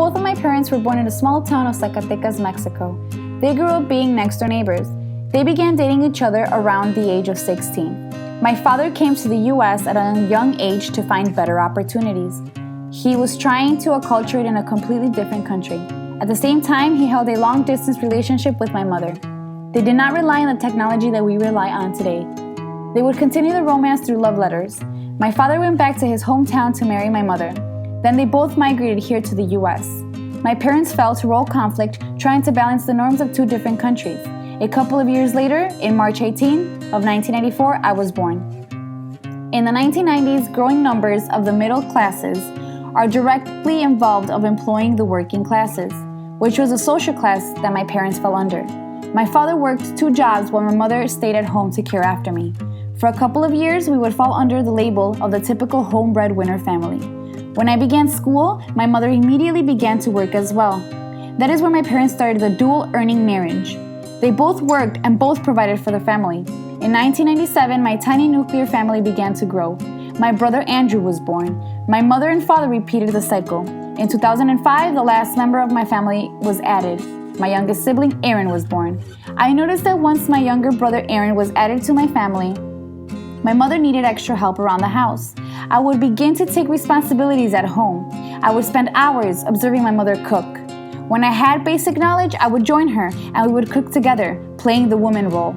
Both of my parents were born in a small town of Zacatecas, Mexico. They grew up being next-door neighbors. They began dating each other around the age of 16. My father came to the U.S. at a young age to find better opportunities. He was trying to acculturate in a completely different country. At the same time, he held a long-distance relationship with my mother. They did not rely on the technology that we rely on today. They would continue the romance through love letters. My father went back to his hometown to marry my mother. Then they both migrated here to the U.S. My parents fell to role conflict trying to balance the norms of two different countries. A couple of years later, in March 18 of 1994, I was born. In the 1990s, growing numbers of the middle classes are directly involved of employing the working classes, which was a social class that my parents fell under. My father worked 2 jobs while my mother stayed at home to care after me. For a couple of years, we would fall under the label of the typical home breadwinner family. When I began school, my mother immediately began to work as well. That is where my parents started the dual earning marriage. They both worked and both provided for the family. In 1997, my tiny nuclear family began to grow. My brother Andrew was born. My mother and father repeated the cycle. In 2005, the last member of my family was added. My youngest sibling, Aaron, was born. I noticed that once my younger brother Aaron was added to my family, my mother needed extra help around the house. I would begin to take responsibilities at home. I would spend hours observing my mother cook. When I had basic knowledge, I would join her and we would cook together, playing the woman role.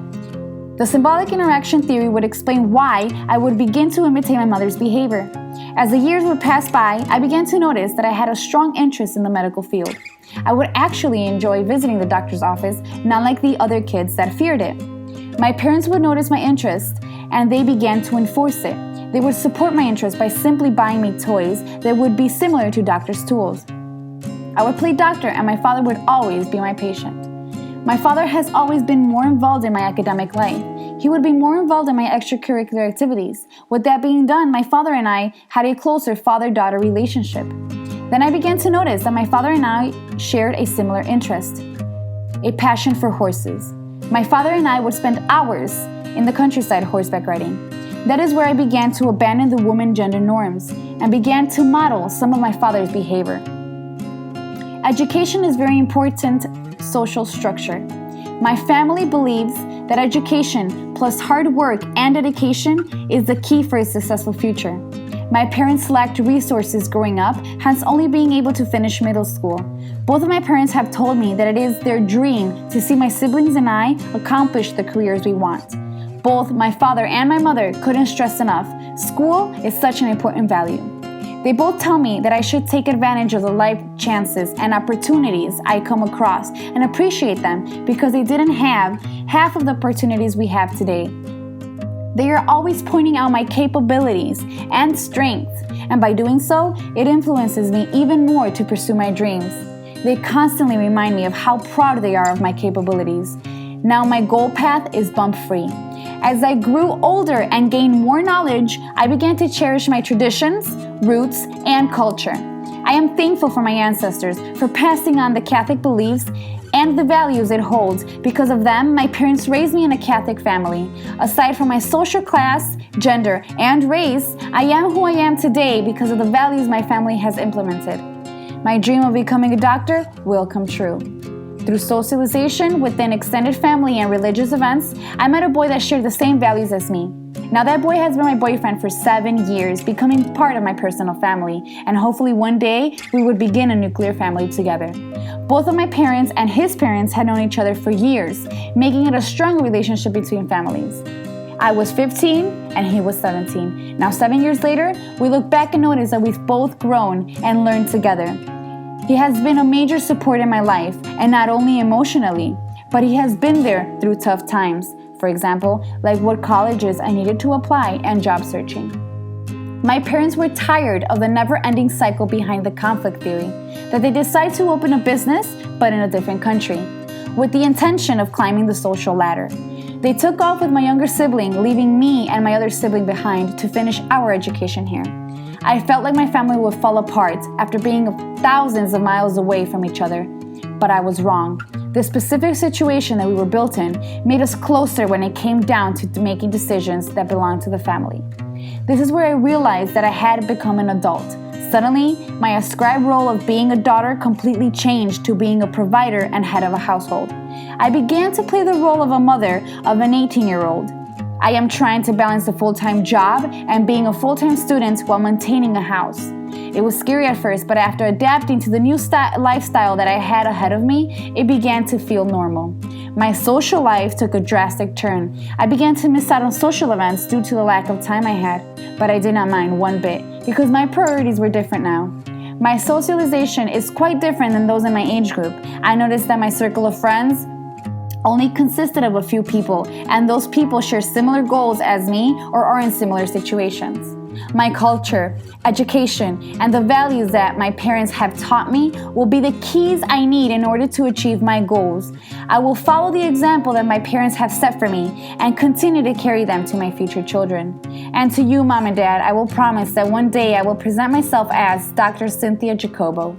The symbolic interaction theory would explain why I would begin to imitate my mother's behavior. As the years would pass by, I began to notice that I had a strong interest in the medical field. I would actually enjoy visiting the doctor's office, not like the other kids that feared it. My parents would notice my interest, and they began to enforce it. They would support my interest by simply buying me toys that would be similar to doctor's tools. I would play doctor, and my father would always be my patient. My father has always been more involved in my academic life. He would be more involved in my extracurricular activities. With that being done, my father and I had a closer father-daughter relationship. Then I began to notice that my father and I shared a similar interest, a passion for horses. My father and I would spend hours in the countryside horseback riding. That is where I began to abandon the woman gender norms and began to model some of my father's behavior. Education is very important social structure. My family believes that education plus hard work and dedication is the key for a successful future. My parents lacked resources growing up, hence only being able to finish middle school. Both of my parents have told me that it is their dream to see my siblings and I accomplish the careers we want. Both my father and my mother couldn't stress enough, school is such an important value. They both tell me that I should take advantage of the life chances and opportunities I come across and appreciate them because they didn't have half of the opportunities we have today. They are always pointing out my capabilities and strengths, and by doing so, it influences me even more to pursue my dreams. They constantly remind me of how proud they are of my capabilities. Now my goal path is bump-free. As I grew older and gained more knowledge, I began to cherish my traditions, roots, and culture. I am thankful for my ancestors for passing on the Catholic beliefs and the values it holds. Because of them, my parents raised me in a Catholic family. Aside from my social class, gender, and race, I am who I am today because of the values my family has implemented. My dream of becoming a doctor will come true. Through socialization within extended family and religious events, I met a boy that shared the same values as me. Now that boy has been my boyfriend for 7 years, becoming part of my personal family, and hopefully one day we would begin a nuclear family together. Both of my parents and his parents had known each other for years, making it a strong relationship between families. I was 15 and he was 17. Now 7 years later, we look back and notice that we've both grown and learned together. He has been a major support in my life, and not only emotionally, but he has been there through tough times. For example, like what colleges I needed to apply and job searching. My parents were tired of the never-ending cycle behind the conflict theory, that they decide to open a business, but in a different country, with the intention of climbing the social ladder. They took off with my younger sibling, leaving me and my other sibling behind to finish our education here. I felt like my family would fall apart after being thousands of miles away from each other, but I was wrong. The specific situation that we were built in made us closer when it came down to making decisions that belonged to the family. This is where I realized that I had become an adult, Suddenly, my ascribed role of being a daughter completely changed to being a provider and head of a household. I began to play the role of a mother of an 18-year-old. I am trying to balance a full-time job and being a full-time student while maintaining a house. It was scary at first, but after adapting to the new lifestyle that I had ahead of me, it began to feel normal. My social life took a drastic turn. I began to miss out on social events due to the lack of time I had, but I did not mind one bit because my priorities were different now. My socialization is quite different than those in my age group. I noticed that my circle of friends only consisted of a few people, and those people share similar goals as me or are in similar situations. My culture, education, and the values that my parents have taught me will be the keys I need in order to achieve my goals. I will follow the example that my parents have set for me and continue to carry them to my future children. And to you, Mom and Dad, I will promise that one day I will present myself as Dr. Cynthia Jacobo.